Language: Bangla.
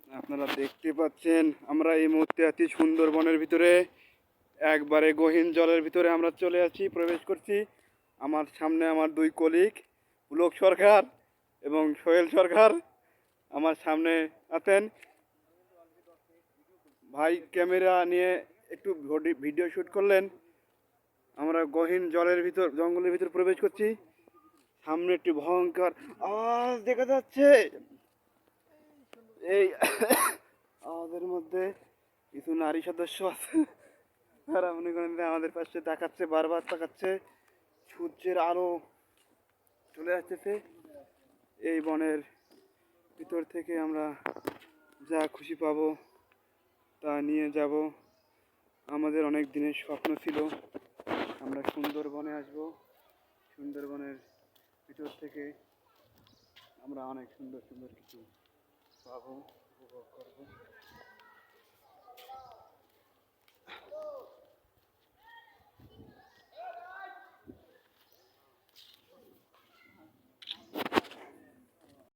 আপনারা দেখতে পাচ্ছেন আমরা এই মুহূর্তে আছি সুন্দরবনের ভিতরে, একবারে গহীন জলের ভিতরে আমরা চলে আছি, প্রবেশ করছি। আমার সামনে আমার দুই কলিগ পুলক সরকার এবং সোহেল সরকার আমার সামনে আছেন। ভাই ক্যামেরা নিয়ে একটু ভিডিও শ্যুট করলেন। আমরা গহীন জলের ভিতর, জঙ্গলের ভিতর প্রবেশ করছি। সামনে একটি ভয়ঙ্কর আওয়াজ দেখা যাচ্ছে। এই আওয়াজের মধ্যে কিছু নারী সদস্য আছে, তারা মনে করেন যে আমাদের পাশে তাকাচ্ছে, বারবার তাকাচ্ছে। সূর্যের আলো চলে আসতেছে। এই বনের ভিতর থেকে আমরা যা খুশি পাবো তা নিয়ে যাব। আমাদের অনেক দিনের স্বপ্ন ছিল আমরা সুন্দরবনে আসব। সুন্দরবনের ভিতর থেকে আমরা অনেক সুন্দর সুন্দর কিছু পাবো, উপভোগ করবো।